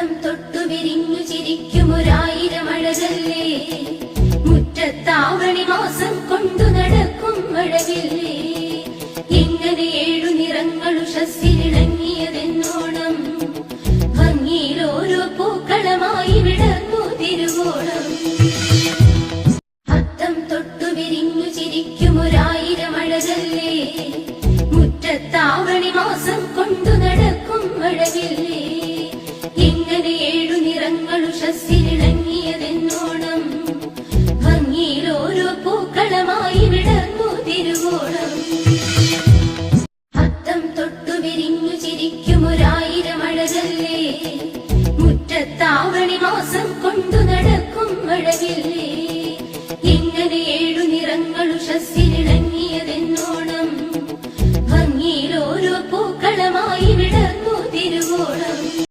അത്തം തൊട്ടു വിരിഞ്ഞു ചിരിക്കുമൊരായിരം അഴകല്ലേ, മുറ്റത്താവണി മാസം കൊണ്ടു നടക്കും മഴവില്ലേ. എങ്ങനെ ഏഴു നിറങ്ങൾ ഉഷസ്സിലിണങ്ങിയതെന്നോണം, ഭംഗിയിൽ ഓരോ പൂക്കളമായി വിടർന്നു തിരുവോണം. അത്തം തൊട്ടു വിരിഞ്ഞു ചിരിക്കുമൊരായിരം അഴകല്ലേ, മുറ്റത്താവണി മാസം കൊണ്ടു നടക്കും മഴവില്ലേ. എങ്ങനെ ഏഴു നിറങ്ങൾ ഉഷസ്സിലിണങ്ങിയതെന്നോണം, ഭംഗിയിൽ ഓരോ പൂക്കളമായി വിടർന്നു തിരുവോണം. അത്തം തൊട്ടു വിരിഞ്ഞു ചിരിക്കുമൊരായിരം അഴകല്ലേ, മുറ്റത്താവണി മാസം കൊണ്ടു നടക്കും മഴവില്ലേ.